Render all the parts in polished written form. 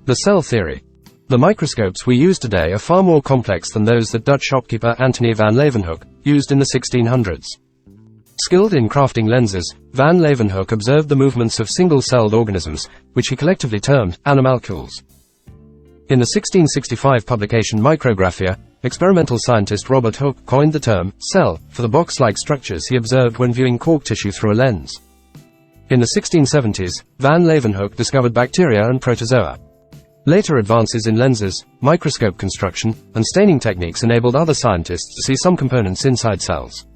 The cell theory. The microscopes we use today are far more complex than those that Dutch shopkeeper Antony van Leeuwenhoek used in the 1600s. Skilled in crafting lenses, van Leeuwenhoek observed the movements of single-celled organisms, which he collectively termed animalcules. In the 1665 publication Micrographia, experimental scientist Robert Hooke coined the term cell for the box-like structures he observed when viewing cork tissue through a lens. In the 1670s, van Leeuwenhoek discovered bacteria and protozoa. Later advances in lenses, microscope construction, and staining techniques enabled other scientists to see some components inside cells.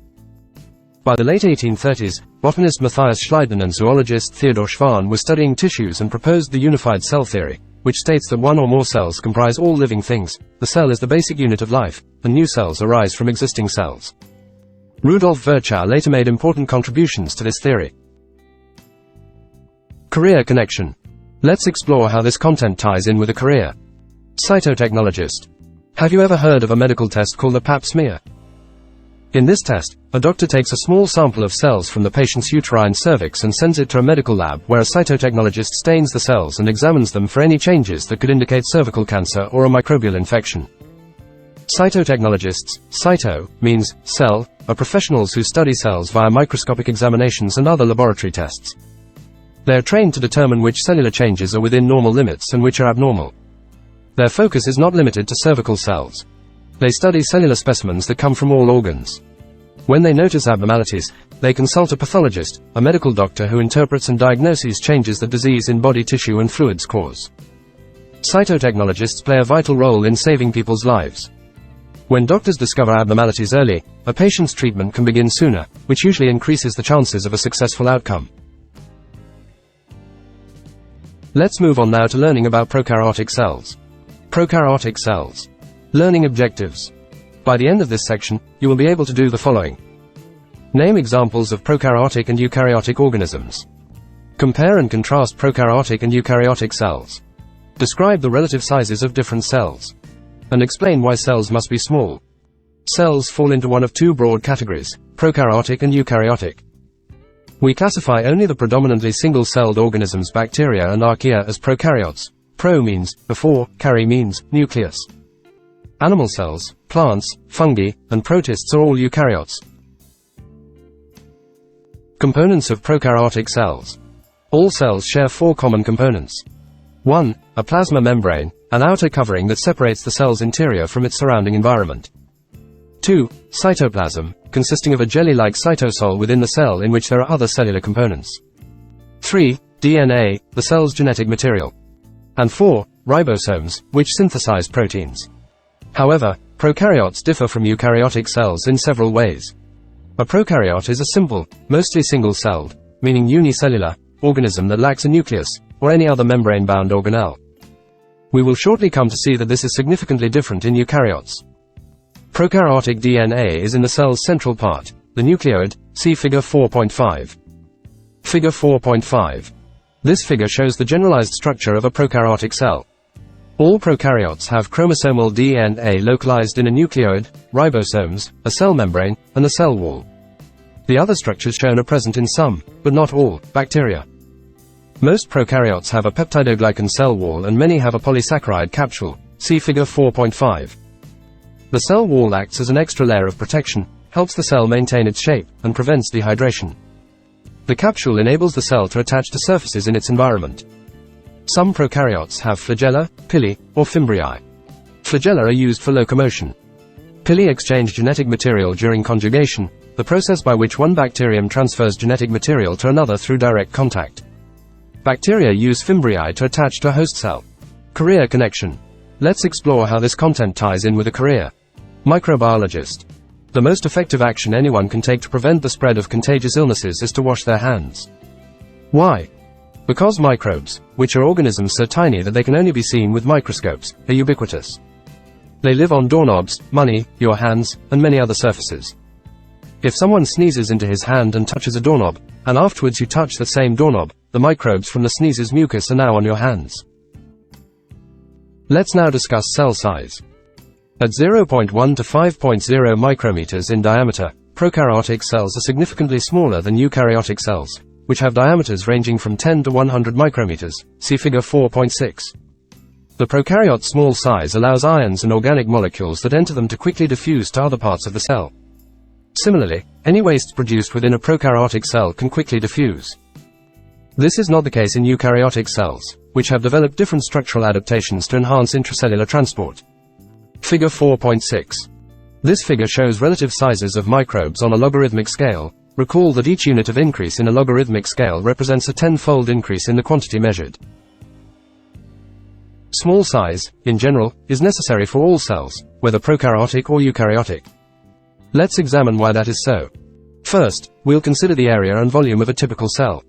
By the late 1830s, botanist Matthias Schleiden and zoologist Theodor Schwann were studying tissues and proposed the unified cell theory, which states that one or more cells comprise all living things. The cell is the basic unit of life, and new cells arise from existing cells. Rudolf Virchow later made important contributions to this theory. Career connection. Let's explore how this content ties in with a career. Cytotechnologist. Have you ever heard of a medical test called a pap smear? In this test, a doctor takes a small sample of cells from the patient's uterine cervix and sends it to a medical lab where a cytotechnologist stains the cells and examines them for any changes that could indicate cervical cancer or a microbial infection. Cytotechnologists, cyto, means cell, are professionals who study cells via microscopic examinations and other laboratory tests. They are trained to determine which cellular changes are within normal limits and which are abnormal. Their focus is not limited to cervical cells. They study cellular specimens that come from all organs. When they notice abnormalities, they consult a pathologist, a medical doctor who interprets and diagnoses changes that disease in body tissue and fluids cause. Cytotechnologists play a vital role in saving people's lives. When doctors discover abnormalities early, a patient's treatment can begin sooner, which usually increases the chances of a successful outcome. Let's move on now to learning about prokaryotic cells. Prokaryotic cells. Learning objectives. By the end of this section, you will be able to do the following. Name examples of prokaryotic and eukaryotic organisms. Compare and contrast prokaryotic and eukaryotic cells. Describe the relative sizes of different cells. And explain why cells must be small. Cells fall into one of two broad categories, prokaryotic and eukaryotic. We classify only the predominantly single-celled organisms, bacteria and archaea, as prokaryotes. Pro means before, kary means nucleus. Animal cells, plants, fungi, and protists are all eukaryotes. Components of prokaryotic cells. All cells share four common components. 1. A plasma membrane, an outer covering that separates the cell's interior from its surrounding environment. 2. Cytoplasm, consisting of a jelly-like cytosol within the cell in which there are other cellular components. 3. DNA, the cell's genetic material. And 4. Ribosomes, which synthesize proteins. However, prokaryotes differ from eukaryotic cells in several ways. A prokaryote is a simple, mostly single-celled, meaning unicellular, organism that lacks a nucleus, or any other membrane-bound organelle. We will shortly come to see that this is significantly different in eukaryotes. Prokaryotic DNA is in the cell's central part, the nucleoid, see Figure 4.5. Figure 4.5. This figure shows the generalized structure of a prokaryotic cell. All prokaryotes have chromosomal DNA localized in a nucleoid, ribosomes, a cell membrane, and a cell wall. The other structures shown are present in some, but not all, bacteria. Most prokaryotes have a peptidoglycan cell wall and many have a polysaccharide capsule, see Figure 4.5. The cell wall acts as an extra layer of protection, helps the cell maintain its shape, and prevents dehydration. The capsule enables the cell to attach to surfaces in its environment. Some prokaryotes have flagella, pili, or fimbriae. Flagella are used for locomotion. Pili exchange genetic material during conjugation, the process by which one bacterium transfers genetic material to another through direct contact. Bacteria use fimbriae to attach to a host cell. Career connection. Let's explore how this content ties in with a career. Microbiologist. The most effective action anyone can take to prevent the spread of contagious illnesses is to wash their hands. Why? Because microbes, which are organisms so tiny that they can only be seen with microscopes, are ubiquitous. They live on doorknobs, money, your hands, and many other surfaces. If someone sneezes into his hand and touches a doorknob, and afterwards you touch the same doorknob, the microbes from the sneezer's mucus are now on your hands. Let's now discuss cell size. At 0.1 to 5.0 micrometers in diameter, prokaryotic cells are significantly smaller than eukaryotic cells, which have diameters ranging from 10 to 100 micrometers, see Figure 4.6. The prokaryote's small size allows ions and organic molecules that enter them to quickly diffuse to other parts of the cell. Similarly, any wastes produced within a prokaryotic cell can quickly diffuse. This is not the case in eukaryotic cells, which have developed different structural adaptations to enhance intracellular transport. Figure 4.6. This figure shows relative sizes of microbes on a logarithmic scale. Recall that each unit of increase in a logarithmic scale represents a 10-fold increase in the quantity measured. Small size, in general, is necessary for all cells, whether prokaryotic or eukaryotic. Let's examine why that is so. First, we'll consider the area and volume of a typical cell.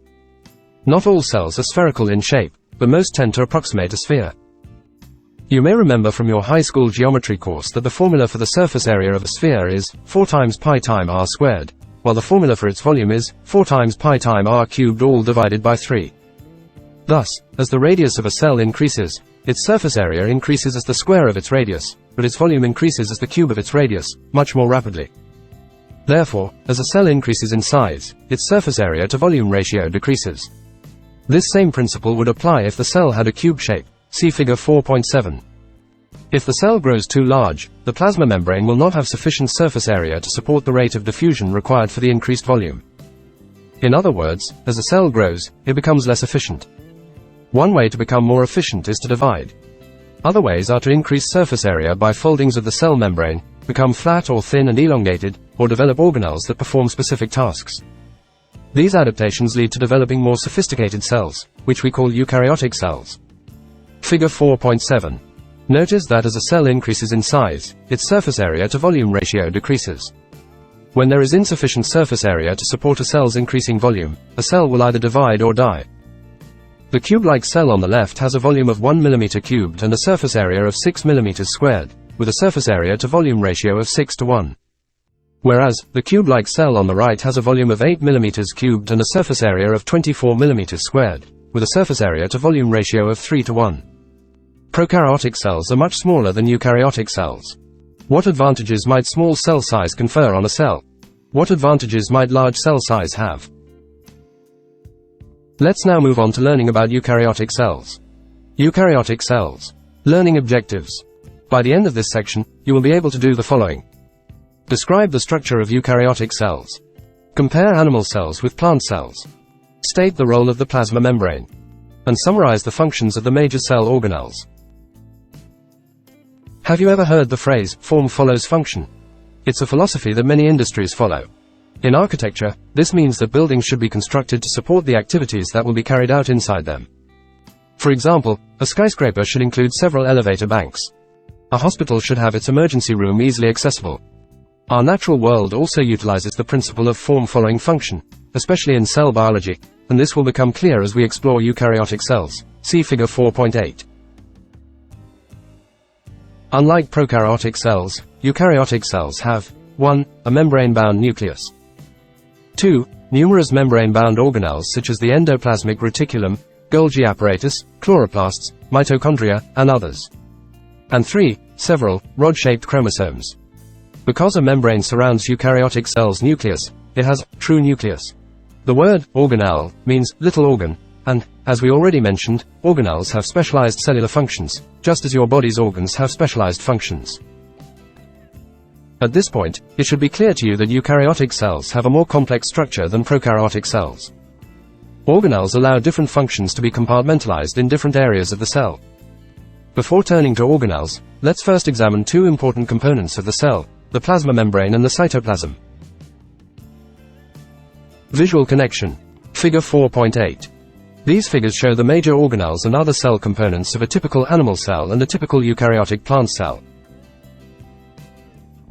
Not all cells are spherical in shape, but most tend to approximate a sphere. You may remember from your high school geometry course that the formula for the surface area of a sphere is 4 times pi time r squared, while the formula for its volume is 4 times pi time r cubed all divided by 3. Thus, as the radius of a cell increases, its surface area increases as the square of its radius, but its volume increases as the cube of its radius, much more rapidly. Therefore, as a cell increases in size, its surface area to volume ratio decreases. This same principle would apply if the cell had a cube shape. See figure 4.7. If the cell grows too large, the plasma membrane will not have sufficient surface area to support the rate of diffusion required for the increased volume. In other words, as a cell grows, it becomes less efficient. One way to become more efficient is to divide. Other ways are to increase surface area by foldings of the cell membrane, become flat or thin and elongated, or develop organelles that perform specific tasks. These adaptations lead to developing more sophisticated cells, which we call eukaryotic cells. Figure 4.7. Notice that as a cell increases in size, its surface area to volume ratio decreases. When there is insufficient surface area to support a cell's increasing volume, a cell will either divide or die. The cube-like cell on the left has a volume of 1 mm cubed and a surface area of 6 mm squared, with a surface area to volume ratio of 6 to 1. Whereas, the cube-like cell on the right has a volume of 8 mm cubed and a surface area of 24 mm squared, with a surface area to volume ratio of 3 to 1. Prokaryotic cells are much smaller than eukaryotic cells. What advantages might small cell size confer on a cell? What advantages might large cell size have? Let's now move on to learning about eukaryotic cells. Eukaryotic cells. Learning objectives. By the end of this section, you will be able to do the following. Describe the structure of eukaryotic cells. Compare animal cells with plant cells. State the role of the plasma membrane. And summarize the functions of the major cell organelles. Have you ever heard the phrase, form follows function? It's a philosophy that many industries follow. In architecture, this means that buildings should be constructed to support the activities that will be carried out inside them. For example, a skyscraper should include several elevator banks. A hospital should have its emergency room easily accessible. Our natural world also utilizes the principle of form following function, especially in cell biology, and this will become clear as we explore eukaryotic cells. See figure 4.8. Unlike prokaryotic cells, eukaryotic cells have 1. A membrane-bound nucleus. 2. Numerous membrane-bound organelles such as the endoplasmic reticulum, Golgi apparatus, chloroplasts, mitochondria, and others. And 3. Several, rod-shaped chromosomes. Because a membrane surrounds eukaryotic cells' nucleus, it has true nucleus. The word organelle means little organ, and, as we already mentioned, organelles have specialized cellular functions, just as your body's organs have specialized functions. At this point, it should be clear to you that eukaryotic cells have a more complex structure than prokaryotic cells. Organelles allow different functions to be compartmentalized in different areas of the cell. Before turning to organelles, let's first examine two important components of the cell, the plasma membrane and the cytoplasm. Visual connection. Figure 4.8. These figures show the major organelles and other cell components of a typical animal cell and a typical eukaryotic plant cell.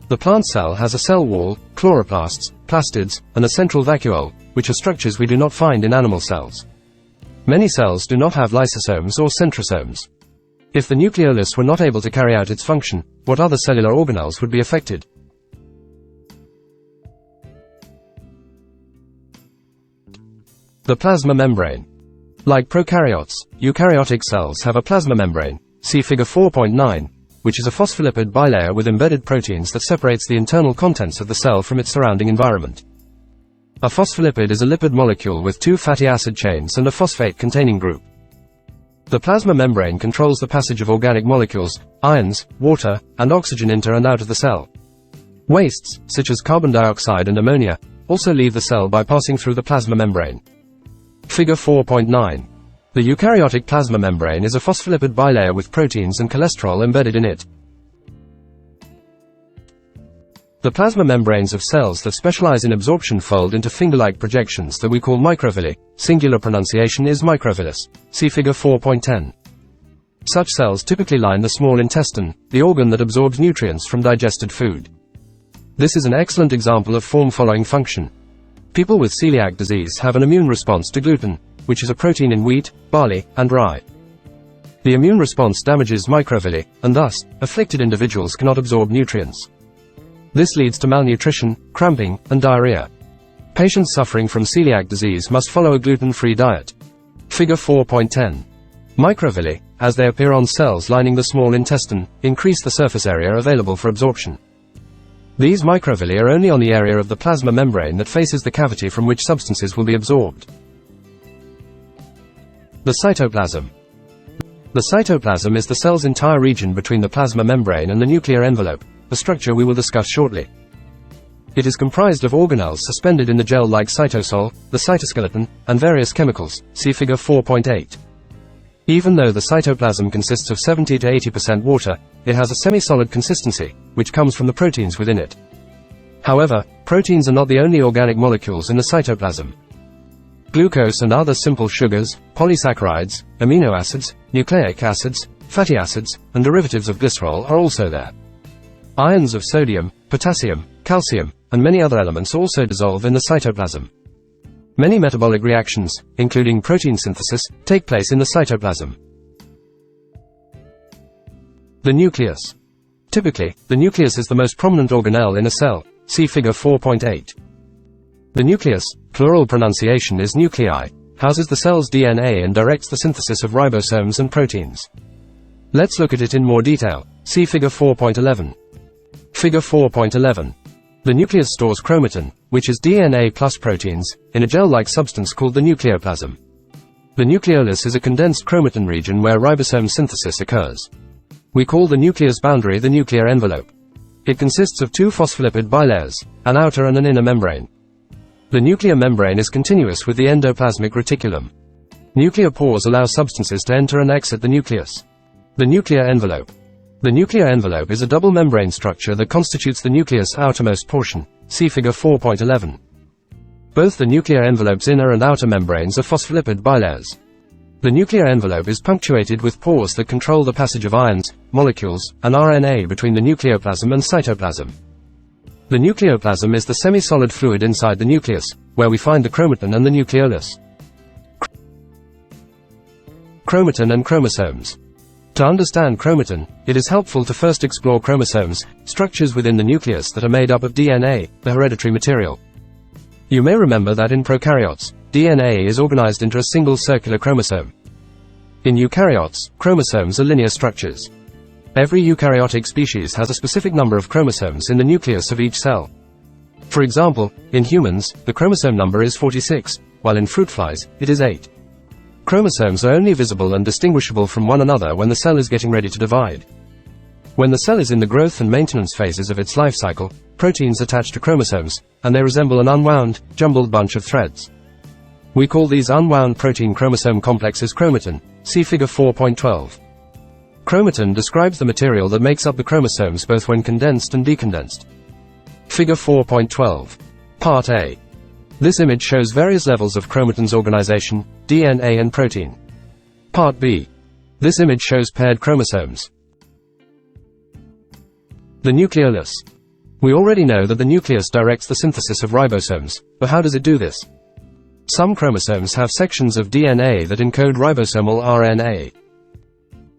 The plant cell has a cell wall, chloroplasts, plastids, and a central vacuole, which are structures we do not find in animal cells. Many cells do not have lysosomes or centrosomes. If the nucleolus were not able to carry out its function, what other cellular organelles would be affected? The plasma membrane. Like prokaryotes, eukaryotic cells have a plasma membrane, see figure 4.9, which is a phospholipid bilayer with embedded proteins that separates the internal contents of the cell from its surrounding environment. A phospholipid is a lipid molecule with two fatty acid chains and a phosphate-containing group. The plasma membrane controls the passage of organic molecules, ions, water, and oxygen into and out of the cell. Wastes, such as carbon dioxide and ammonia, also leave the cell by passing through the plasma membrane. Figure 4.9. The eukaryotic plasma membrane is a phospholipid bilayer with proteins and cholesterol embedded in it. The plasma membranes of cells that specialize in absorption fold into finger-like projections that we call microvilli. Singular pronunciation is microvillus. See Figure 4.10. Such cells typically line the small intestine, the organ that absorbs nutrients from digested food. This is an excellent example of form-following function. People with celiac disease have an immune response to gluten, which is a protein in wheat, barley, and rye. The immune response damages microvilli, and thus, afflicted individuals cannot absorb nutrients. This leads to malnutrition, cramping, and diarrhea. Patients suffering from celiac disease must follow a gluten-free diet. Figure 4.10. Microvilli, as they appear on cells lining the small intestine, increase the surface area available for absorption. These microvilli are only on the area of the plasma membrane that faces the cavity from which substances will be absorbed. The cytoplasm. The cytoplasm is the cell's entire region between the plasma membrane and the nuclear envelope, a structure we will discuss shortly. It is comprised of organelles suspended in the gel-like cytosol, the cytoskeleton, and various chemicals. See Figure 4.8. Even though the cytoplasm consists of 70 to 80% water, it has a semi-solid consistency, which comes from the proteins within it. However, proteins are not the only organic molecules in the cytoplasm. Glucose and other simple sugars, polysaccharides, amino acids, nucleic acids, fatty acids, and derivatives of glycerol are also there. Ions of sodium, potassium, calcium, and many other elements also dissolve in the cytoplasm. Many metabolic reactions, including protein synthesis, take place in the cytoplasm. The nucleus. Typically, the nucleus is the most prominent organelle in a cell. See Figure 4.8. The nucleus, plural pronunciation is nuclei, houses the cell's DNA and directs the synthesis of ribosomes and proteins. Let's look at it in more detail. See Figure 4.11. Figure 4.11. The nucleus stores chromatin, which is DNA plus proteins, in a gel-like substance called the nucleoplasm. The nucleolus is a condensed chromatin region where ribosome synthesis occurs. We call the nucleus boundary the nuclear envelope. It consists of two phospholipid bilayers, an outer and an inner membrane. The nuclear membrane is continuous with the endoplasmic reticulum. Nuclear pores allow substances to enter and exit the nucleus. The nuclear envelope. The nuclear envelope is a double membrane structure that constitutes the nucleus' outermost portion. See Figure 4.11. Both the nuclear envelope's inner and outer membranes are phospholipid bilayers. The nuclear envelope is punctuated with pores that control the passage of ions, molecules, and RNA between the nucleoplasm and cytoplasm. The nucleoplasm is the semi-solid fluid inside the nucleus, where we find the chromatin and the nucleolus. Chromatin and chromosomes. To understand chromatin, it is helpful to first explore chromosomes, structures within the nucleus that are made up of DNA, the hereditary material. You may remember that in prokaryotes, DNA is organized into a single circular chromosome. In eukaryotes, chromosomes are linear structures. Every eukaryotic species has a specific number of chromosomes in the nucleus of each cell. For example, in humans, the chromosome number is 46, while in fruit flies, it is 8. Chromosomes are only visible and distinguishable from one another when the cell is getting ready to divide. When the cell is in the growth and maintenance phases of its life cycle, proteins attach to chromosomes, and they resemble an unwound, jumbled bunch of threads. We call these unwound protein chromosome complexes chromatin. See Figure 4.12. Chromatin describes the material that makes up the chromosomes both when condensed and decondensed. Figure 4.12. Part A. This image shows various levels of chromatin's organization, DNA and protein. Part B. This image shows paired chromosomes. The nucleolus. We already know that the nucleus directs the synthesis of ribosomes, but how does it do this? Some chromosomes have sections of DNA that encode ribosomal RNA.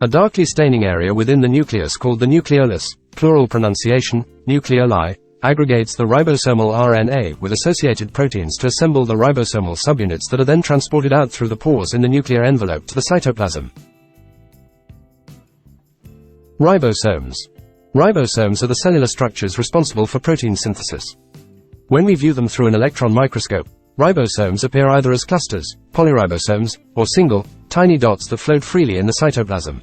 A darkly staining area within the nucleus called the nucleolus, plural pronunciation, nucleoli, aggregates the ribosomal RNA with associated proteins to assemble the ribosomal subunits that are then transported out through the pores in the nuclear envelope to the cytoplasm. Ribosomes. Ribosomes are the cellular structures responsible for protein synthesis. When we view them through an electron microscope, Ribosomes appear either as clusters, polyribosomes, or single, tiny dots that float freely in the cytoplasm.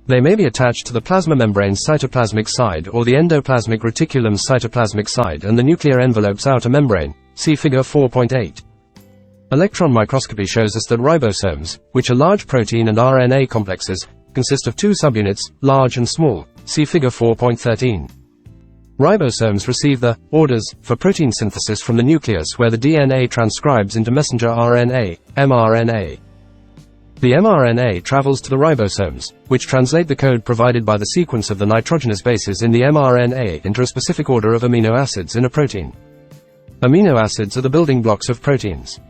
They may be attached to the plasma membrane's cytoplasmic side or the endoplasmic reticulum's cytoplasmic side and the nuclear envelope's outer membrane, see figure 4.8. Electron microscopy shows us that ribosomes, which are large protein and RNA complexes, consist of two subunits, large and small, see figure 4.13. Ribosomes receive the orders for protein synthesis from the nucleus where the DNA transcribes into messenger RNA, mRNA. The mRNA travels to the ribosomes, which translate the code provided by the sequence of the nitrogenous bases in the mRNA into a specific order of amino acids in a protein. Amino acids are the building blocks of proteins.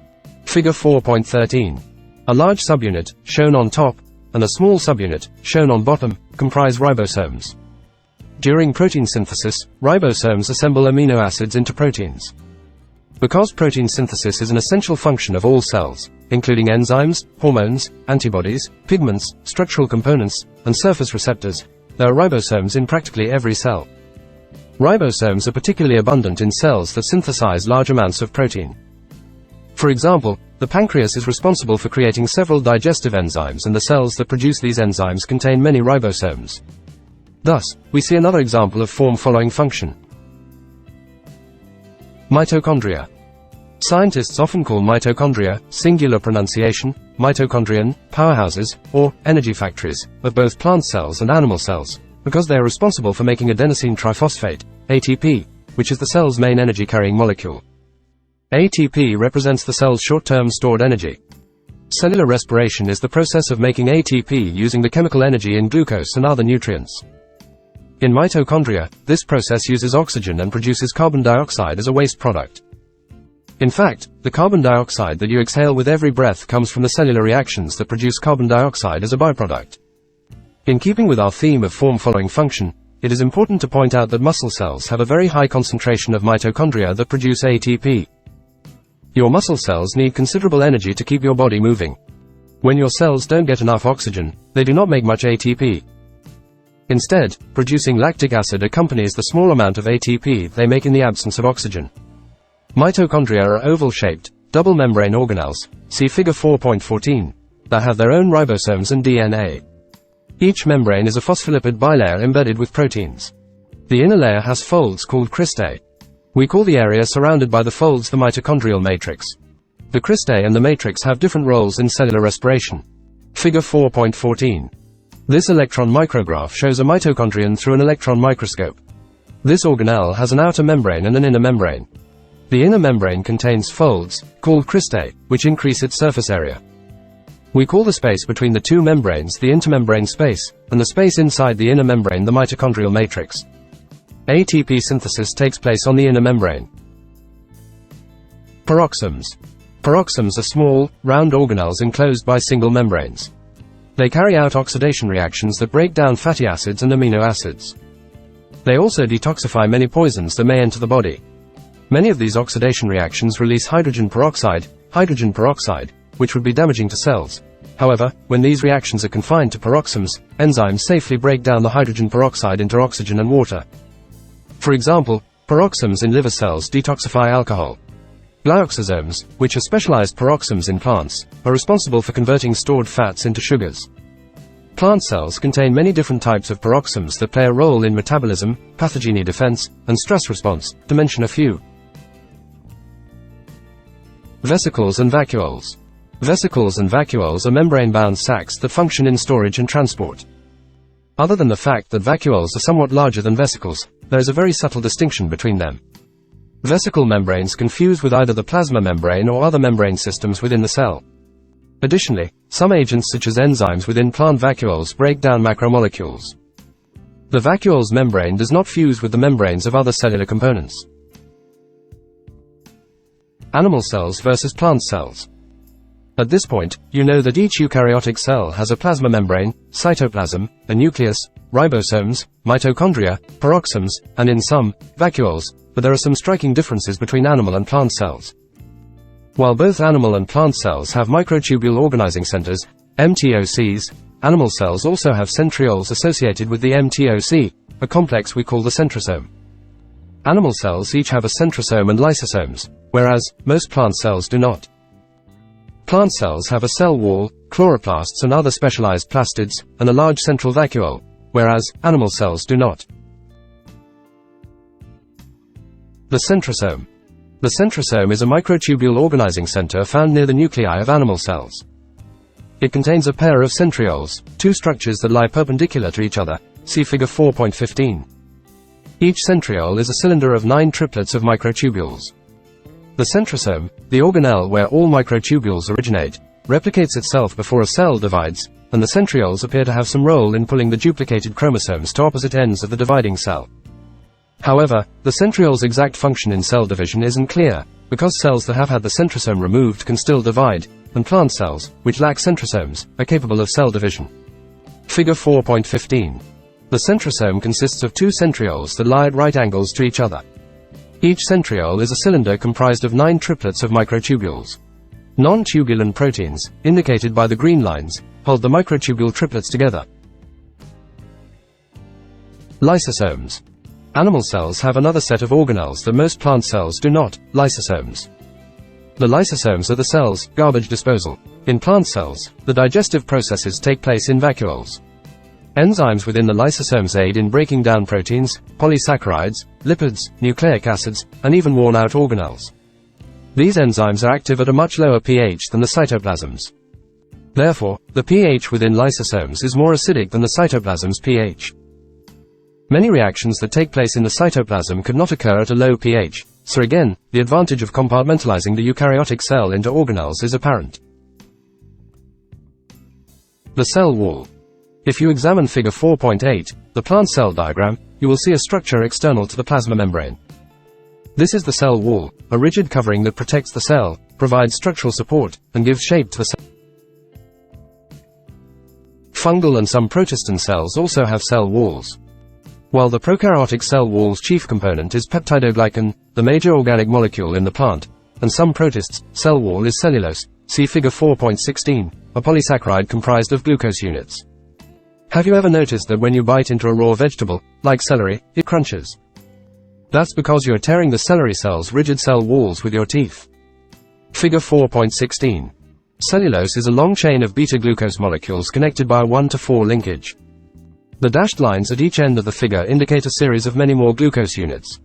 Figure 4.13. A large subunit, shown on top, and a small subunit, shown on bottom, comprise ribosomes. During protein synthesis, ribosomes assemble amino acids into proteins. Because protein synthesis is an essential function of all cells, including enzymes, hormones, antibodies, pigments, structural components, and surface receptors, there are ribosomes in practically every cell. Ribosomes are particularly abundant in cells that synthesize large amounts of protein. For example, the pancreas is responsible for creating several digestive enzymes, and the cells that produce these enzymes contain many ribosomes. Thus, we see another example of form-following function. Mitochondria. Scientists often call mitochondria, singular pronunciation, mitochondrion, powerhouses, or energy factories, of both plant cells and animal cells, because they are responsible for making adenosine triphosphate, ATP, which is the cell's main energy-carrying molecule. ATP represents the cell's short-term stored energy. Cellular respiration is the process of making ATP using the chemical energy in glucose and other nutrients. In mitochondria, this process uses oxygen and produces carbon dioxide as a waste product. In fact, the carbon dioxide that you exhale with every breath comes from the cellular reactions that produce carbon dioxide as a byproduct. In keeping with our theme of form-following function, it is important to point out that muscle cells have a very high concentration of mitochondria that produce ATP. Your muscle cells need considerable energy to keep your body moving. When your cells don't get enough oxygen, they do not make much ATP. Instead, producing lactic acid accompanies the small amount of ATP they make in the absence of oxygen. Mitochondria are oval-shaped, double-membrane organelles, see figure 4.14, that have their own ribosomes and DNA. Each membrane is a phospholipid bilayer embedded with proteins. The inner layer has folds called cristae. We call the area surrounded by the folds the mitochondrial matrix. The cristae and the matrix have different roles in cellular respiration. Figure 4.14. This electron micrograph shows a mitochondrion through an electron microscope. This organelle has an outer membrane and an inner membrane. The inner membrane contains folds, called cristae, which increase its surface area. We call the space between the two membranes the intermembrane space, and the space inside the inner membrane the mitochondrial matrix. ATP synthesis takes place on the inner membrane. Peroxisomes. Peroxisomes are small, round organelles enclosed by single membranes. They carry out oxidation reactions that break down fatty acids and amino acids. They also detoxify many poisons that may enter the body. Many of these oxidation reactions release hydrogen peroxide, which would be damaging to cells. However, when these reactions are confined to peroxisomes, enzymes safely break down the hydrogen peroxide into oxygen and water. For example, peroxisomes in liver cells detoxify alcohol. Glyoxysomes, which are specialized peroxisomes in plants, are responsible for converting stored fats into sugars. Plant cells contain many different types of peroxisomes that play a role in metabolism, pathogeny defense, and stress response, to mention a few. Vesicles and vacuoles. Vesicles and vacuoles are membrane-bound sacs that function in storage and transport. Other than the fact that vacuoles are somewhat larger than vesicles, there is a very subtle distinction between them. Vesicle membranes can fuse with either the plasma membrane or other membrane systems within the cell. Additionally, some agents such as enzymes within plant vacuoles break down macromolecules. The vacuole's membrane does not fuse with the membranes of other cellular components. Animal cells versus plant cells. At this point, you know that each eukaryotic cell has a plasma membrane, cytoplasm, a nucleus, ribosomes, mitochondria, peroxisomes, and in some, vacuoles, but there are some striking differences between animal and plant cells. While both animal and plant cells have microtubule organizing centers, MTOCs, animal cells also have centrioles associated with the MTOC, a complex we call the centrosome. Animal cells each have a centrosome and lysosomes, whereas most plant cells do not. Plant cells have a cell wall, chloroplasts and other specialized plastids, and a large central vacuole, whereas animal cells do not. The centrosome. The centrosome is a microtubule organizing center found near the nuclei of animal cells. It contains a pair of centrioles, two structures that lie perpendicular to each other, see figure 4.15. Each centriole is a cylinder of 9 triplets of microtubules. The centrosome, the organelle where all microtubules originate, replicates itself before a cell divides, and the centrioles appear to have some role in pulling the duplicated chromosomes to opposite ends of the dividing cell. However, the centriole's exact function in cell division isn't clear, because cells that have had the centrosome removed can still divide, and plant cells, which lack centrosomes, are capable of cell division. Figure 4.15. The centrosome consists of two centrioles that lie at right angles to each other. Each centriole is a cylinder comprised of 9 triplets of microtubules. Non-tubulin proteins, indicated by the green lines, hold the microtubule triplets together. Lysosomes. Animal cells have another set of organelles that most plant cells do not, lysosomes. The lysosomes are the cell's garbage disposal. In plant cells, the digestive processes take place in vacuoles. Enzymes within the lysosomes aid in breaking down proteins, polysaccharides, lipids, nucleic acids, and even worn-out organelles. These enzymes are active at a much lower pH than the cytoplasms. Therefore, the pH within lysosomes is more acidic than the cytoplasm's pH. Many reactions that take place in the cytoplasm could not occur at a low pH, so again, the advantage of compartmentalizing the eukaryotic cell into organelles is apparent. The cell wall. If you examine figure 4.8, the plant cell diagram, you will see a structure external to the plasma membrane. This is the cell wall, a rigid covering that protects the cell, provides structural support, and gives shape to the cell. Fungal and some protist cells also have cell walls. While the prokaryotic cell wall's chief component is peptidoglycan, the major organic molecule in the plant, and some protists, cell wall is cellulose, see figure 4.16, a polysaccharide comprised of glucose units. Have you ever noticed that when you bite into a raw vegetable, like celery, it crunches? That's because you're tearing the celery cell's rigid cell walls with your teeth. Figure 4.16. Cellulose is a long chain of beta-glucose molecules connected by a 1-to-4 linkage. The dashed lines at each end of the figure indicate a series of many more glucose units.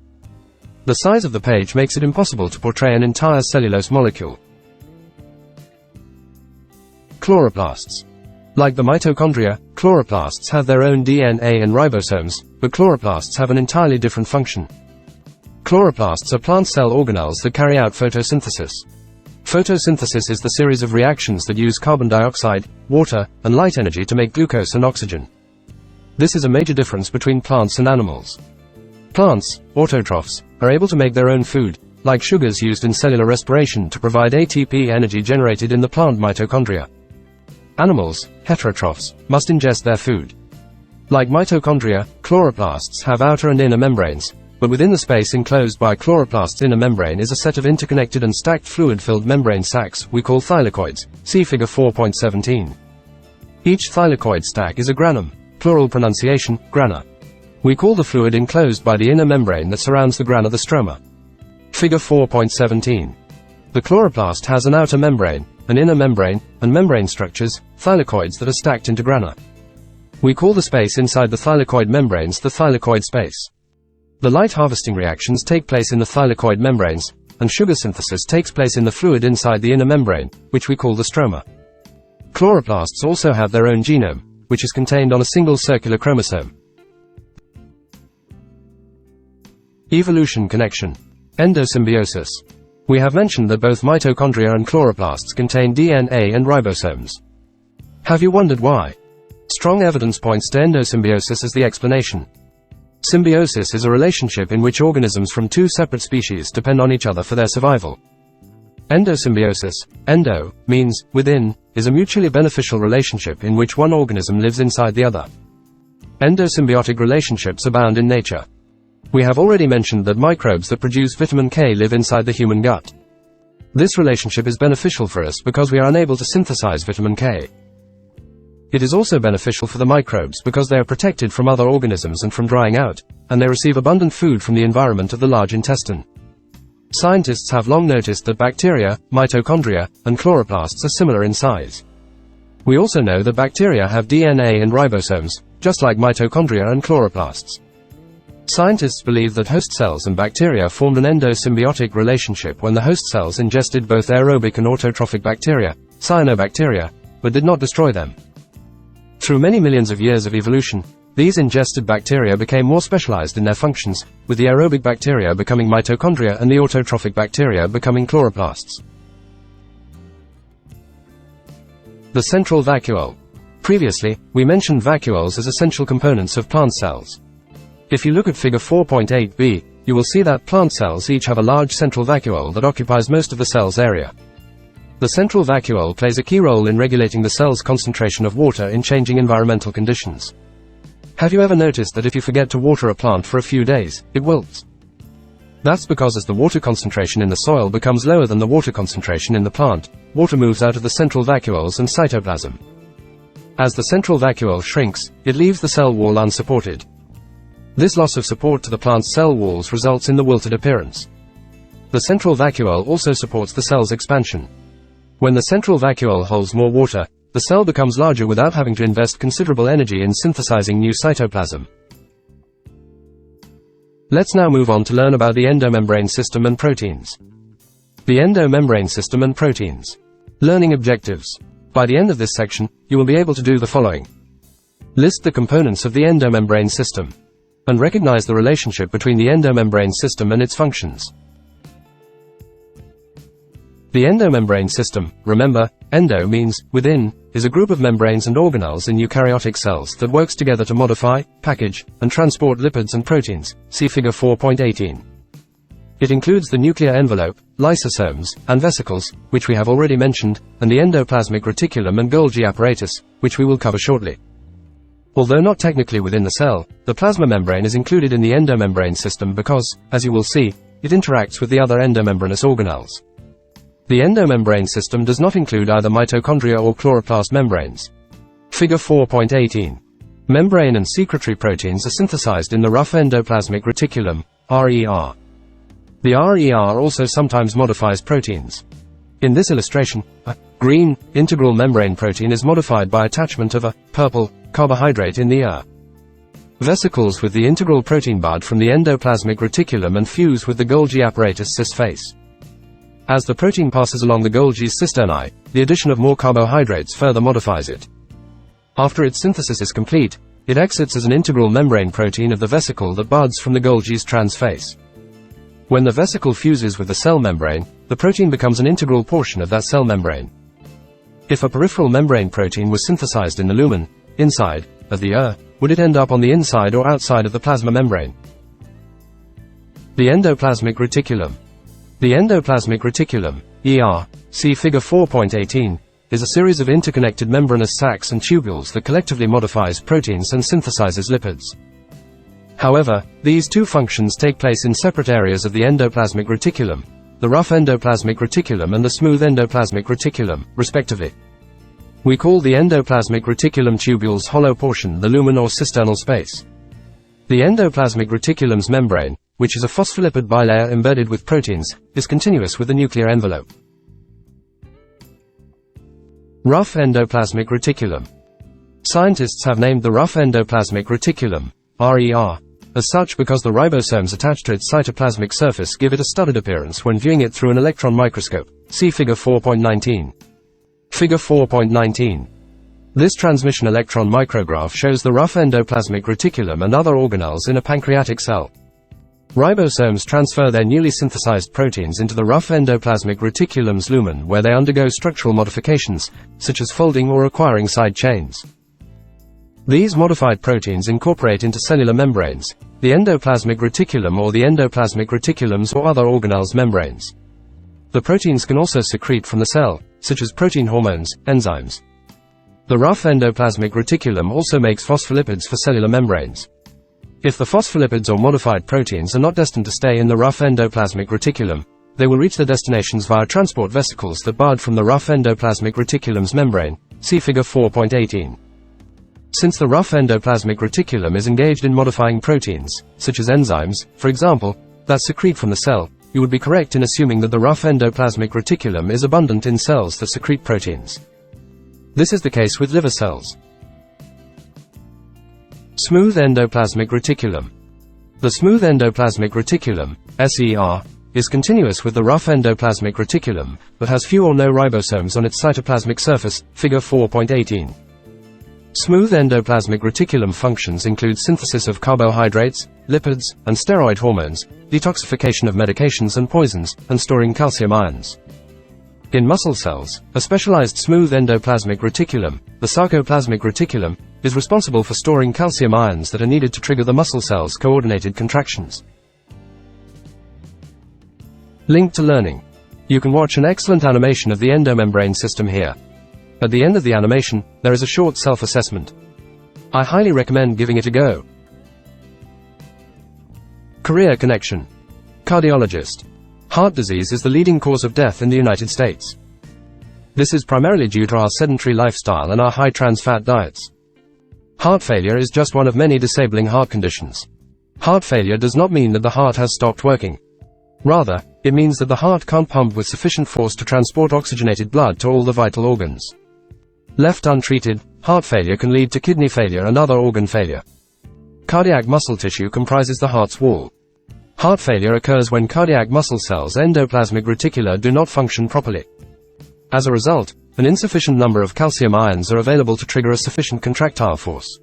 The size of the page makes it impossible to portray an entire cellulose molecule. Chloroplasts. Like the mitochondria, chloroplasts have their own DNA and ribosomes, but chloroplasts have an entirely different function. Chloroplasts are plant cell organelles that carry out photosynthesis. Photosynthesis is the series of reactions that use carbon dioxide, water, and light energy to make glucose and oxygen. This is a major difference between plants and animals. Plants, autotrophs, are able to make their own food, like sugars used in cellular respiration to provide ATP energy generated in the plant mitochondria. Animals, heterotrophs, must ingest their food. Like mitochondria, chloroplasts have outer and inner membranes, but within the space enclosed by chloroplast's inner membrane is a set of interconnected and stacked fluid-filled membrane sacs we call thylakoids, see figure 4.17. Each thylakoid stack is a granum, plural pronunciation, grana. We call the fluid enclosed by the inner membrane that surrounds the grana the stroma. Figure 4.17. The chloroplast has an outer membrane, an inner membrane, and membrane structures, thylakoids that are stacked into grana. We call the space inside the thylakoid membranes the thylakoid space. The light harvesting reactions take place in the thylakoid membranes, and sugar synthesis takes place in the fluid inside the inner membrane, which we call the stroma. Chloroplasts also have their own genome, which is contained on a single circular chromosome. Evolution connection. Endosymbiosis. We have mentioned that both mitochondria and chloroplasts contain DNA and ribosomes. Have you wondered why? Strong evidence points to endosymbiosis as the explanation. Symbiosis is a relationship in which organisms from two separate species depend on each other for their survival. Endosymbiosis, endo, means within, is a mutually beneficial relationship in which one organism lives inside the other. Endosymbiotic relationships abound in nature. We have already mentioned that microbes that produce vitamin K live inside the human gut. This relationship is beneficial for us because we are unable to synthesize vitamin K. It is also beneficial for the microbes because they are protected from other organisms and from drying out, and they receive abundant food from the environment of the large intestine. Scientists have long noticed that bacteria, mitochondria, and chloroplasts are similar in size. We also know that bacteria have DNA and ribosomes, just like mitochondria and chloroplasts. Scientists believe that host cells and bacteria formed an endosymbiotic relationship when the host cells ingested both aerobic and autotrophic bacteria, cyanobacteria, but did not destroy them. Through many millions of years of evolution, these ingested bacteria became more specialized in their functions, with the aerobic bacteria becoming mitochondria and the autotrophic bacteria becoming chloroplasts. The central vacuole. Previously, we mentioned vacuoles as essential components of plant cells. If you look at figure 4.8b, you will see that plant cells each have a large central vacuole that occupies most of the cell's area. The central vacuole plays a key role in regulating the cell's concentration of water in changing environmental conditions. Have you ever noticed that if you forget to water a plant for a few days, it wilts? That's because as the water concentration in the soil becomes lower than the water concentration in the plant, water moves out of the central vacuoles and cytoplasm. As the central vacuole shrinks, it leaves the cell wall unsupported. This loss of support to the plant's cell walls results in the wilted appearance. The central vacuole also supports the cell's expansion. When the central vacuole holds more water, the cell becomes larger without having to invest considerable energy in synthesizing new cytoplasm. Let's now move on to learn about the endomembrane system and proteins. The endomembrane system and proteins. Learning objectives. By the end of this section, you will be able to do the following. List the components of the endomembrane system, and recognize the relationship between the endomembrane system and its functions. The endomembrane system, remember, endo means within, is a group of membranes and organelles in eukaryotic cells that works together to modify, package, and transport lipids and proteins, see figure 4.18. It includes the nuclear envelope, lysosomes, and vesicles, which we have already mentioned, and the endoplasmic reticulum and Golgi apparatus, which we will cover shortly. Although not technically within the cell, the plasma membrane is included in the endomembrane system because, as you will see, it interacts with the other endomembranous organelles. The endomembrane system does not include either mitochondria or chloroplast membranes. Figure 4.18. Membrane and secretory proteins are synthesized in the rough endoplasmic reticulum, RER. The RER also sometimes modifies proteins. In this illustration, a green, integral membrane protein is modified by attachment of a purple carbohydrate in the vesicles with the integral protein bud from the endoplasmic reticulum and fuse with the Golgi apparatus cis-face. As the protein passes along the Golgi's cisternae, the addition of more carbohydrates further modifies it. After its synthesis is complete, it exits as an integral membrane protein of the vesicle that buds from the Golgi's transface. When the vesicle fuses with the cell membrane, the protein becomes an integral portion of that cell membrane. If a peripheral membrane protein was synthesized in the lumen, inside, of the would it end up on the inside or outside of the plasma membrane? The endoplasmic reticulum. The endoplasmic reticulum, see figure 4.18, is a series of interconnected membranous sacs and tubules that collectively modifies proteins and synthesizes lipids. However, these two functions take place in separate areas of the endoplasmic reticulum, the rough endoplasmic reticulum and the smooth endoplasmic reticulum, respectively. We call the endoplasmic reticulum tubule's hollow portion the lumen or cisternal space. The endoplasmic reticulum's membrane, which is a phospholipid bilayer embedded with proteins, is continuous with the nuclear envelope. Rough endoplasmic reticulum. Scientists have named the rough endoplasmic reticulum, RER, as such because the ribosomes attached to its cytoplasmic surface give it a studded appearance when viewing it through an electron microscope, see figure 4.19. Figure 4.19. This transmission electron micrograph shows the rough endoplasmic reticulum and other organelles in a pancreatic cell. Ribosomes transfer their newly synthesized proteins into the rough endoplasmic reticulum's lumen where they undergo structural modifications, such as folding or acquiring side chains. These modified proteins incorporate into cellular membranes, the endoplasmic reticulum or the endoplasmic reticulum's or other organelles' membranes. The proteins can also secrete from the cell, such as protein hormones, enzymes. The rough endoplasmic reticulum also makes phospholipids for cellular membranes. If the phospholipids or modified proteins are not destined to stay in the rough endoplasmic reticulum, they will reach their destinations via transport vesicles that bud from the rough endoplasmic reticulum's membrane, see figure 4.18. Since the rough endoplasmic reticulum is engaged in modifying proteins, such as enzymes, for example, that secrete from the cell, you would be correct in assuming that the rough endoplasmic reticulum is abundant in cells that secrete proteins. This is the case with liver cells. Smooth endoplasmic reticulum. The smooth endoplasmic reticulum, SER, is continuous with the rough endoplasmic reticulum, but has few or no ribosomes on its cytoplasmic surface, figure 4.18. Smooth endoplasmic reticulum functions include synthesis of carbohydrates, lipids, and steroid hormones, detoxification of medications and poisons, and storing calcium ions. In muscle cells, a specialized smooth endoplasmic reticulum, the sarcoplasmic reticulum, is responsible for storing calcium ions that are needed to trigger the muscle cell's coordinated contractions. Link to learning. You can watch an excellent animation of the endomembrane system here. At the end of the animation, there is a short self-assessment. I highly recommend giving it a go. Career connection. Cardiologist. Heart disease is the leading cause of death in the United States. This is primarily due to our sedentary lifestyle and our high trans fat diets. Heart failure is just one of many disabling heart conditions. Heart failure does not mean that the heart has stopped working. Rather, it means that the heart can't pump with sufficient force to transport oxygenated blood to all the vital organs. Left untreated, heart failure can lead to kidney failure and other organ failure. Cardiac muscle tissue comprises the heart's wall. Heart failure occurs when cardiac muscle cells' endoplasmic reticula do not function properly. As a result, an insufficient number of calcium ions are available to trigger a sufficient contractile force.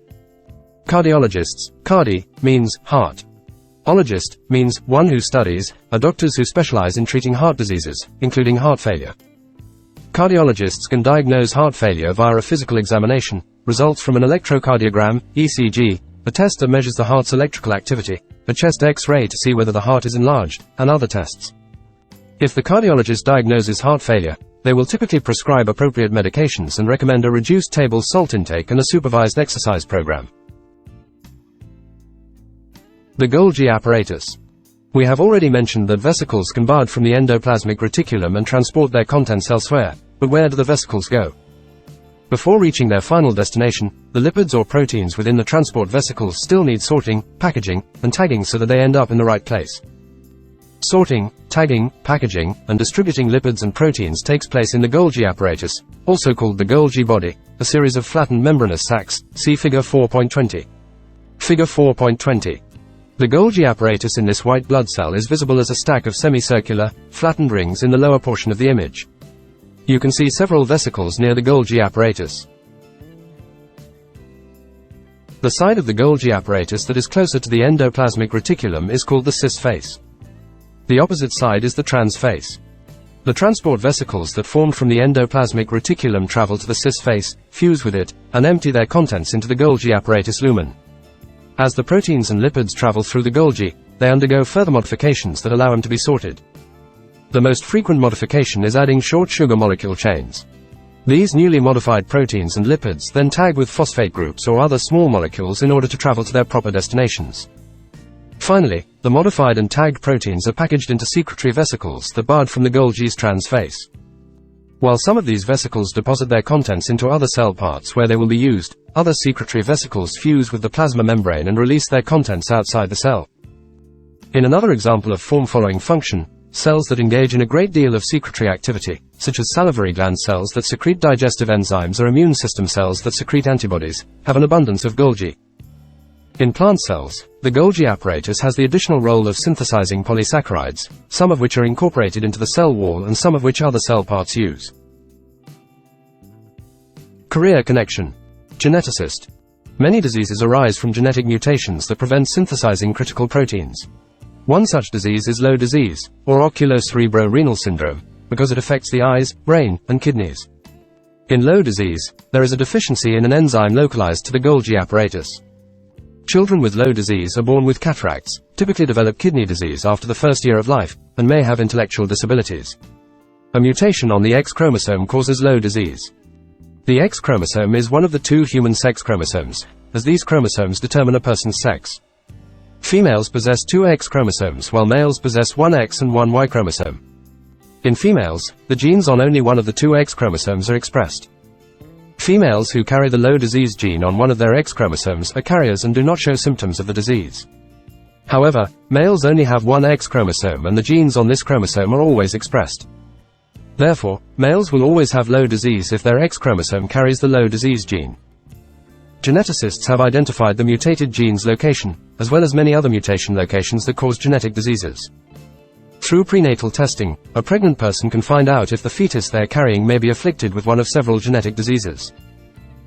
Cardiologists, cardi, means heart. Ologist, means one who studies, are doctors who specialize in treating heart diseases, including heart failure. Cardiologists can diagnose heart failure via a physical examination, results from an electrocardiogram, ECG, a test that measures the heart's electrical activity, a chest X-ray to see whether the heart is enlarged, and other tests. If the cardiologist diagnoses heart failure, they will typically prescribe appropriate medications and recommend a reduced table salt intake and a supervised exercise program. The Golgi apparatus. We have already mentioned that vesicles can bud from the endoplasmic reticulum and transport their contents elsewhere, but where do the vesicles go? Before reaching their final destination, the lipids or proteins within the transport vesicles still need sorting, packaging, and tagging so that they end up in the right place. Sorting, tagging, packaging, and distributing lipids and proteins takes place in the Golgi apparatus, also called the Golgi body, a series of flattened membranous sacs, see figure 4.20. Figure 4.20. The Golgi apparatus in this white blood cell is visible as a stack of semicircular, flattened rings in the lower portion of the image. You can see several vesicles near the Golgi apparatus. The side of the Golgi apparatus that is closer to the endoplasmic reticulum is called the cis face. The opposite side is the trans face. The transport vesicles that formed from the endoplasmic reticulum travel to the cis face, fuse with it, and empty their contents into the Golgi apparatus lumen. As the proteins and lipids travel through the Golgi, they undergo further modifications that allow them to be sorted. The most frequent modification is adding short sugar molecule chains. These newly modified proteins and lipids then tag with phosphate groups or other small molecules in order to travel to their proper destinations. Finally, the modified and tagged proteins are packaged into secretory vesicles that bud from the Golgi's trans face. While some of these vesicles deposit their contents into other cell parts where they will be used, other secretory vesicles fuse with the plasma membrane and release their contents outside the cell. In another example of form-following function, cells that engage in a great deal of secretory activity, such as salivary gland cells that secrete digestive enzymes or immune system cells that secrete antibodies, have an abundance of Golgi. In plant cells, the Golgi apparatus has the additional role of synthesizing polysaccharides, some of which are incorporated into the cell wall and some of which other cell parts use. Career connection. Geneticist. Many diseases arise from genetic mutations that prevent synthesizing critical proteins. One such disease is low disease, or oculocerebrorenal syndrome, because it affects the eyes, brain, and kidneys. In low disease, there is a deficiency in an enzyme localized to the Golgi apparatus. Children with low disease are born with cataracts, typically develop kidney disease after the first year of life, and may have intellectual disabilities. A mutation on the X chromosome causes low disease. The X chromosome is one of the two human sex chromosomes, as these chromosomes determine a person's sex. Females possess two X chromosomes while males possess one X and one Y chromosome. In females, the genes on only one of the two X chromosomes are expressed. Females who carry the low disease gene on one of their X chromosomes are carriers and do not show symptoms of the disease. However, males only have one X chromosome and the genes on this chromosome are always expressed. Therefore, males will always have low disease if their X chromosome carries the low disease gene. Geneticists have identified the mutated gene's location, as well as many other mutation locations that cause genetic diseases. Through prenatal testing, a pregnant person can find out if the fetus they are carrying may be afflicted with one of several genetic diseases.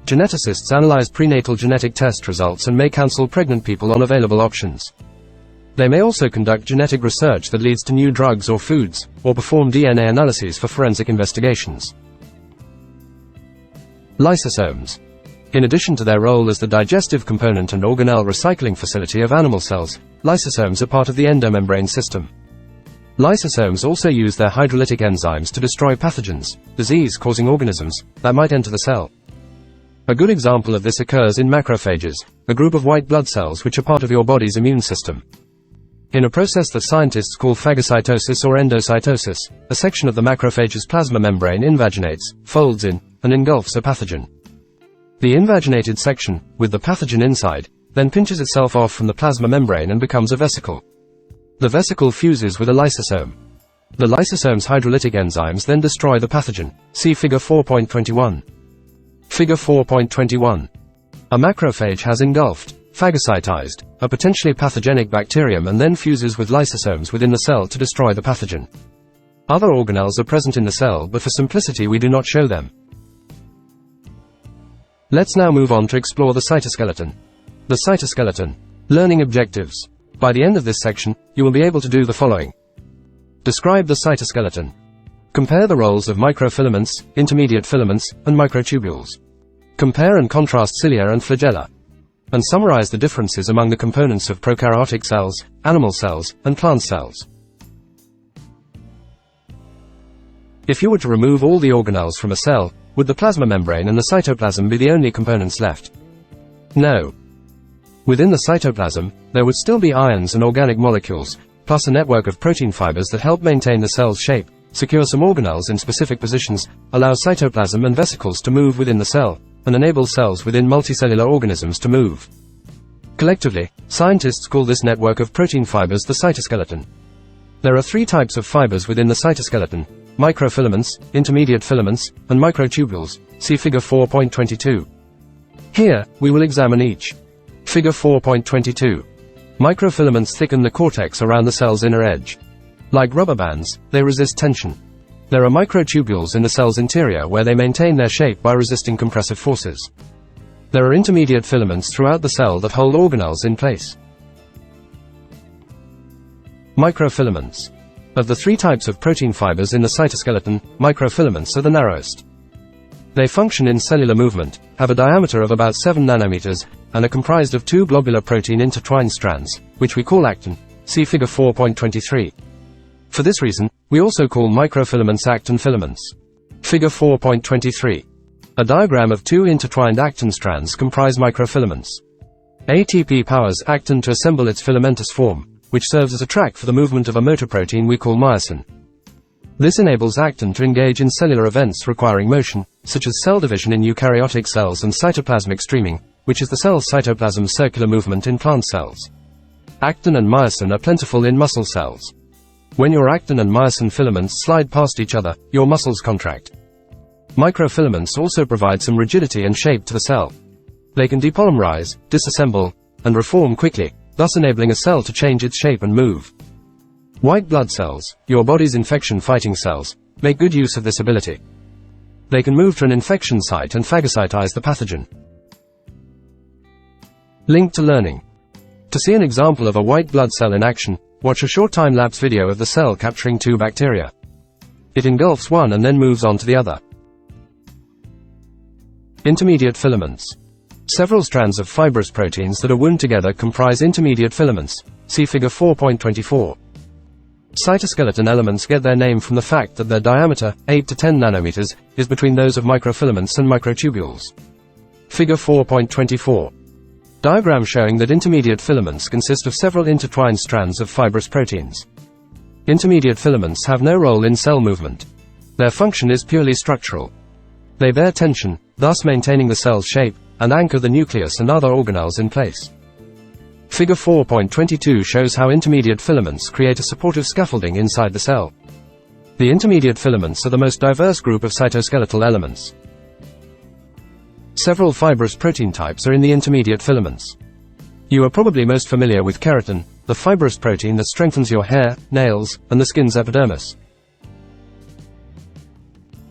Geneticists analyze prenatal genetic test results and may counsel pregnant people on available options. They may also conduct genetic research that leads to new drugs or foods, or perform DNA analyses for forensic investigations. Lysosomes. In addition to their role as the digestive component and organelle recycling facility of animal cells, lysosomes are part of the endomembrane system. Lysosomes also use their hydrolytic enzymes to destroy pathogens, disease-causing organisms, that might enter the cell. A good example of this occurs in macrophages, a group of white blood cells which are part of your body's immune system. In a process that scientists call phagocytosis or endocytosis, a section of the macrophage's plasma membrane invaginates, folds in, and engulfs a pathogen. The invaginated section, with the pathogen inside, then pinches itself off from the plasma membrane and becomes a vesicle. The vesicle fuses with a lysosome. The lysosome's hydrolytic enzymes then destroy the pathogen. See Figure 4.21. Figure 4.21. A macrophage has engulfed, phagocytized, a potentially pathogenic bacterium and then fuses with lysosomes within the cell to destroy the pathogen. Other organelles are present in the cell, but for simplicity we do not show them. Let's now move on to explore the cytoskeleton. The cytoskeleton. Learning objectives. By the end of this section, you will be able to do the following. Describe the cytoskeleton. Compare the roles of microfilaments, intermediate filaments, and microtubules. Compare and contrast cilia and flagella. And summarize the differences among the components of prokaryotic cells, animal cells, and plant cells. If you were to remove all the organelles from a cell, would the plasma membrane and the cytoplasm be the only components left? No. Within the cytoplasm, there would still be ions and organic molecules, plus a network of protein fibers that help maintain the cell's shape, secure some organelles in specific positions, allow cytoplasm and vesicles to move within the cell, and enable cells within multicellular organisms to move. Collectively, scientists call this network of protein fibers the cytoskeleton. There are three types of fibers within the cytoskeleton: microfilaments, intermediate filaments, and microtubules. See Figure 4.22. Here, we will examine each. Figure 4.22. Microfilaments thicken the cortex around the cell's inner edge. Like rubber bands, they resist tension. There are microtubules in the cell's interior where they maintain their shape by resisting compressive forces. There are intermediate filaments throughout the cell that hold organelles in place. Microfilaments. Of the three types of protein fibers in the cytoskeleton, microfilaments are the narrowest. They function in cellular movement, have a diameter of about 7 nanometers, and are comprised of two globular protein intertwined strands, which we call actin. See Figure 4.23. For this reason, we also call microfilaments actin filaments. Figure 4.23. A diagram of two intertwined actin strands comprise microfilaments. ATP powers actin to assemble its filamentous form, which serves as a track for the movement of a motor protein we call myosin. This enables actin to engage in cellular events requiring motion, such as cell division in eukaryotic cells and cytoplasmic streaming, which is the cell's cytoplasm's circular movement in plant cells. Actin and myosin are plentiful in muscle cells. When your actin and myosin filaments slide past each other, your muscles contract. Microfilaments also provide some rigidity and shape to the cell. They can depolymerize, disassemble, and reform quickly, thus enabling a cell to change its shape and move. White blood cells, your body's infection-fighting cells, make good use of this ability. They can move to an infection site and phagocytize the pathogen. Link to learning. To see an example of a white blood cell in action, watch a short time-lapse video of the cell capturing two bacteria. It engulfs one and then moves on to the other. Intermediate filaments. Several strands of fibrous proteins that are wound together comprise intermediate filaments. See Figure 4.24. Cytoskeleton elements get their name from the fact that their diameter, 8 to 10 nanometers, is between those of microfilaments and microtubules. Figure 4.24. Diagram showing that intermediate filaments consist of several intertwined strands of fibrous proteins. Intermediate filaments have no role in cell movement. Their function is purely structural. They bear tension, thus maintaining the cell's shape, and anchor the nucleus and other organelles in place. Figure 4.22 shows how intermediate filaments create a supportive scaffolding inside the cell. The intermediate filaments are the most diverse group of cytoskeletal elements. Several fibrous protein types are in the intermediate filaments. You are probably most familiar with keratin, the fibrous protein that strengthens your hair, nails, and the skin's epidermis.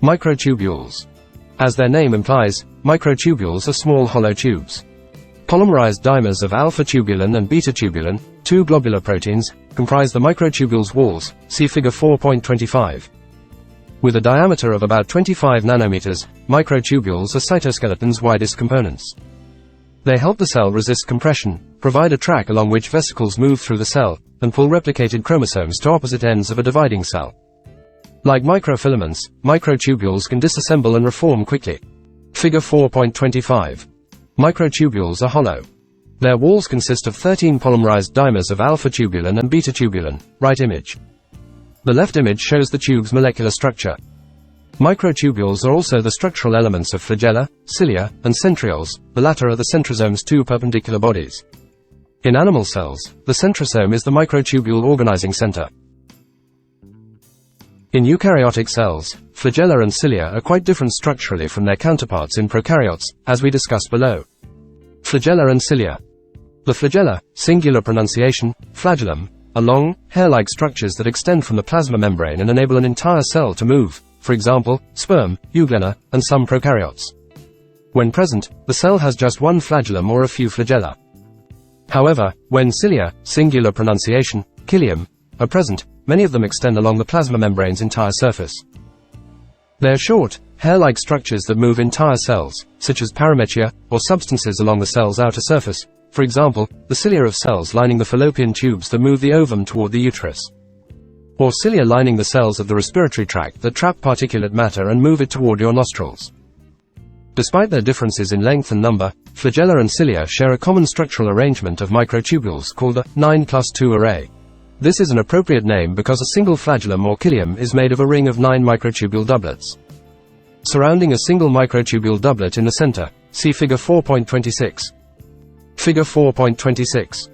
Microtubules. As their name implies, microtubules are small hollow tubes. Polymerized dimers of alpha-tubulin and beta-tubulin, two globular proteins, comprise the microtubule's walls, see figure 4.25. With a diameter of about 25 nanometers, microtubules are cytoskeleton's widest components. They help the cell resist compression, provide a track along which vesicles move through the cell, and pull replicated chromosomes to opposite ends of a dividing cell. Like microfilaments, microtubules can disassemble and reform quickly. Figure 4.25. Microtubules are hollow. Their walls consist of 13 polymerized dimers of alpha-tubulin and beta-tubulin, right image. The left image shows the tube's molecular structure. Microtubules are also the structural elements of flagella, cilia, and centrioles, the latter are the centrosome's two perpendicular bodies. In animal cells, the centrosome is the microtubule organizing center. In eukaryotic cells, flagella and cilia are quite different structurally from their counterparts in prokaryotes, as we discussed below. Flagella and cilia. The flagella, singular pronunciation, flagellum, are long, hair-like structures that extend from the plasma membrane and enable an entire cell to move, for example, sperm, euglena, and some prokaryotes. When present, the cell has just one flagellum or a few flagella. However, when cilia, singular pronunciation, cilium, are present, many of them extend along the plasma membrane's entire surface. They are short, hair-like structures that move entire cells, such as paramecia, or substances along the cell's outer surface, for example, the cilia of cells lining the fallopian tubes that move the ovum toward the uterus. Or cilia lining the cells of the respiratory tract that trap particulate matter and move it toward your nostrils. Despite their differences in length and number, flagella and cilia share a common structural arrangement of microtubules called the 9+2 array. This is an appropriate name because a single flagellum or cilium is made of a ring of 9 microtubule doublets. Surrounding a single microtubule doublet in the center, see figure 4.26. Figure 4.26.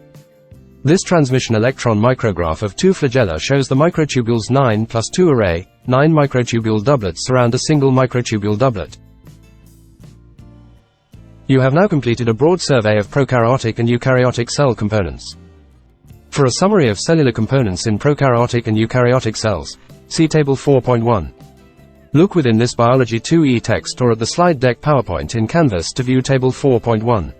This transmission electron micrograph of two flagella shows the microtubule's 9+2 array, 9 microtubule doublets surround a single microtubule doublet. You have now completed a broad survey of prokaryotic and eukaryotic cell components. For a summary of cellular components in prokaryotic and eukaryotic cells, see Table 4.1. Look within this Biology 2E text or at the slide deck PowerPoint in Canvas to view Table 4.1.